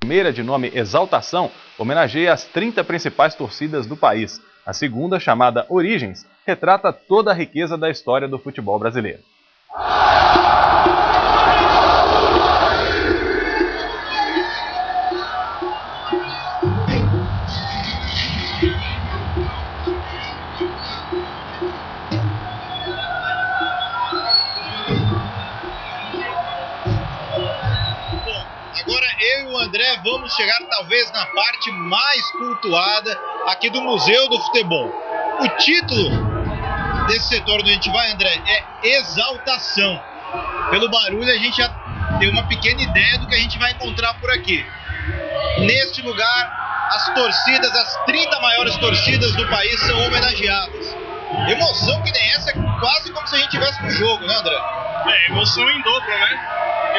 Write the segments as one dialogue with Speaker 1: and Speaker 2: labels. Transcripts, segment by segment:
Speaker 1: primeira, de nome Exaltação, homenageia as 30 principais torcidas do país. A segunda, chamada Origens, retrata toda a riqueza da história do futebol brasileiro.
Speaker 2: Agora eu e o André vamos chegar talvez na parte mais cultuada aqui do Museu do Futebol. O título desse setor onde a gente vai, André, é Exaltação. Pelo barulho a gente já tem uma pequena ideia do que a gente vai encontrar por aqui. Neste lugar, as torcidas, as 30 maiores torcidas do país são homenageadas. Emoção que nem essa, é quase como se a gente estivesse no jogo, né, André?
Speaker 3: É, emoção em dobro, né?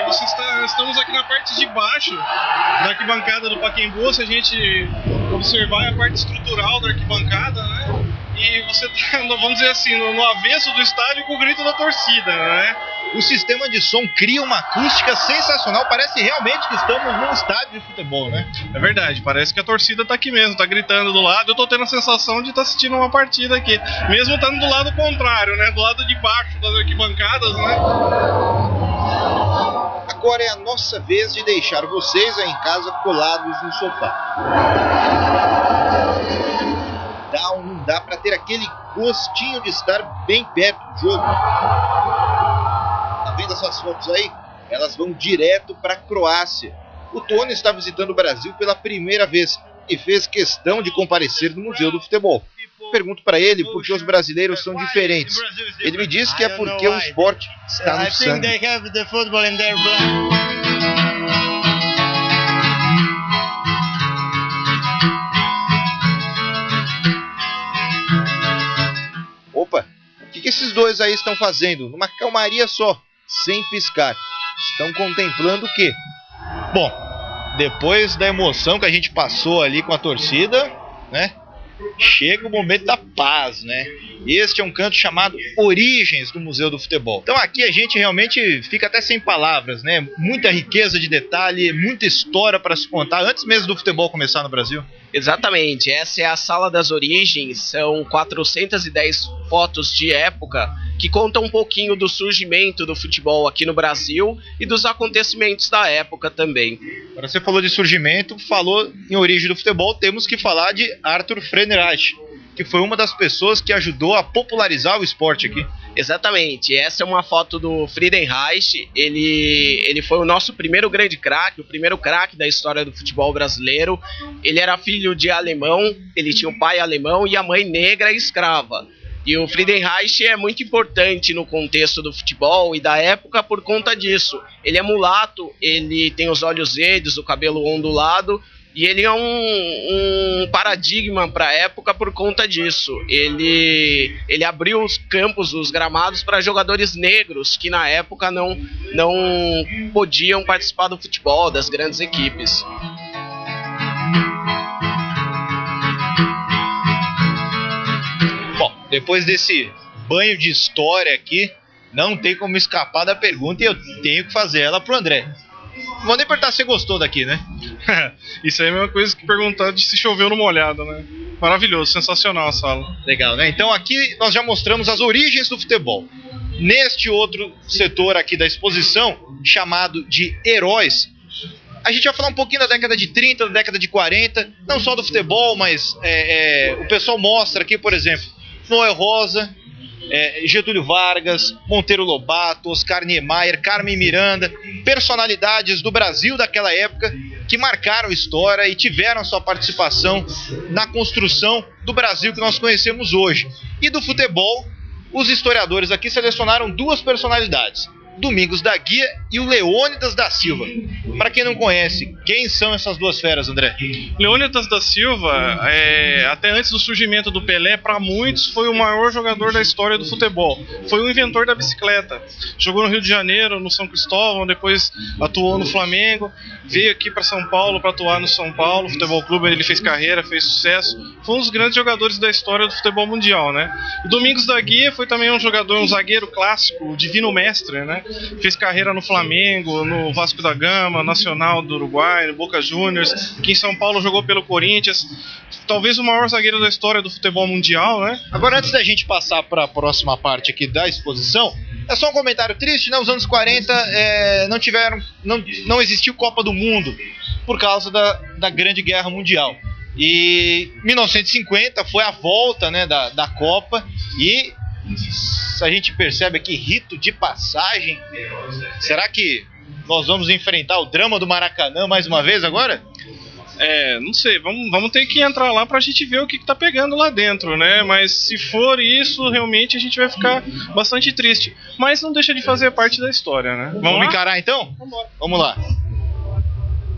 Speaker 3: Porque estamos aqui na parte de baixo da arquibancada do Pacaembu. Se a gente observar a parte estrutural da arquibancada, né? E você está, vamos dizer assim, no avesso do estádio com o grito da torcida, né?
Speaker 2: O sistema de som cria uma acústica sensacional. Parece realmente que estamos num estádio de futebol, né?
Speaker 3: É verdade, parece que a torcida está aqui mesmo, está gritando do lado. Eu estou tendo a sensação de estar assistindo uma partida aqui, mesmo estando do lado contrário, né? Do lado de baixo das arquibancadas, né?
Speaker 2: Agora é a nossa vez de deixar vocês aí em casa colados no sofá. Dá ou não dá para ter aquele gostinho de estar bem perto do jogo? Tá vendo essas fotos aí? Elas vão direto para a Croácia. O Tony está visitando o Brasil pela primeira vez e fez questão de comparecer no Museu do Futebol. Pergunto para ele por que os brasileiros são diferentes. Ele me diz que é porque o esporte está no sangue. Opa, o que esses dois aí estão fazendo? Numa calmaria só, sem piscar. Estão contemplando o quê? Bom, depois da emoção que a gente passou ali com a torcida, né? Chega o momento da paz, né? Este é um canto chamado Origens do Museu do Futebol. Então aqui a gente realmente fica até sem palavras, né? Muita riqueza de detalhe, muita história para se contar antes mesmo do futebol começar no Brasil.
Speaker 4: Exatamente, essa é a Sala das Origens, são 410 fotos de época que contam um pouquinho do surgimento do futebol aqui no Brasil e dos acontecimentos da época também.
Speaker 2: Agora você falou de surgimento, falou em origem do futebol, temos que falar de Arthur Friedenreich, que foi uma das pessoas que ajudou a popularizar o esporte aqui.
Speaker 4: Exatamente, essa é uma foto do Friedenreich, ele foi o nosso primeiro grande craque, o primeiro craque da história do futebol brasileiro. Ele era filho de alemão, ele tinha um pai alemão e a mãe negra e escrava. E o Friedenreich é muito importante no contexto do futebol e da época por conta disso. Ele é mulato, ele tem os olhos verdes, o cabelo ondulado, e ele é um paradigma para a época por conta disso. Ele abriu os campos, os gramados para jogadores negros que na época não podiam participar do futebol, das grandes equipes.
Speaker 2: Bom, depois desse banho de história aqui, não tem como escapar da pergunta e eu tenho que fazer ela pro André. Não vou nem perguntar se você gostou daqui, né?
Speaker 3: Isso aí é a mesma coisa que perguntar de se choveu numa olhada, né? Maravilhoso, sensacional a sala.
Speaker 2: Legal, né? Então aqui nós já mostramos as origens do futebol. Neste outro setor aqui da exposição, chamado de Heróis, a gente vai falar um pouquinho da década de 30, da década de 40, não só do futebol, mas o pessoal mostra aqui, por exemplo, Noel Rosa, Getúlio Vargas, Monteiro Lobato, Oscar Niemeyer, Carmen Miranda, personalidades do Brasil daquela época que marcaram história e tiveram sua participação na construção do Brasil que nós conhecemos hoje. E do futebol, os historiadores aqui selecionaram duas personalidades, Domingos da Guia e o Leônidas da Silva. Para quem não conhece, quem são essas duas feras, André?
Speaker 3: Leônidas da Silva, até antes do surgimento do Pelé, para muitos foi o maior jogador da história do futebol. Foi o inventor da bicicleta. Jogou no Rio de Janeiro, no São Cristóvão, depois atuou no Flamengo, veio aqui para São Paulo para atuar no São Paulo Futebol Clube. Ele fez carreira, fez sucesso. Foi um dos grandes jogadores da história do futebol mundial, né? O Domingos da Guia foi também um jogador, um zagueiro clássico, o divino mestre, né? fez carreira no Flamengo, no Vasco da Gama, Nacional do Uruguai, no Boca Juniors, aqui em São Paulo jogou pelo Corinthians, talvez o maior zagueiro da história do futebol mundial, né?
Speaker 2: Agora, antes da gente passar para a próxima parte aqui da exposição, é só um comentário triste, né? Os anos 40 não existiu Copa do Mundo por causa da Grande Guerra Mundial. E 1950 foi a volta, né, da Copa, e a gente percebe aqui rito de passagem. Será que nós vamos enfrentar o drama do Maracanã mais uma vez agora?
Speaker 3: Não sei, vamos ter que entrar lá pra gente ver o que tá pegando lá dentro, né? Mas se for isso, realmente a gente vai ficar bastante triste. Mas não deixa de fazer parte da história, né?
Speaker 2: Vamos encarar então?
Speaker 3: Vambora.
Speaker 2: Vamos lá.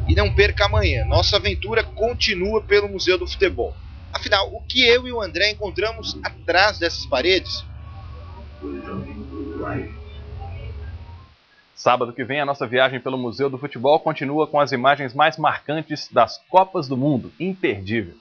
Speaker 2: E não perca amanhã, nossa aventura continua pelo Museu do Futebol. Afinal, o que eu e o André encontramos atrás dessas paredes?
Speaker 1: Sábado que vem, a nossa viagem pelo Museu do Futebol continua com as imagens mais marcantes das Copas do Mundo. Imperdível.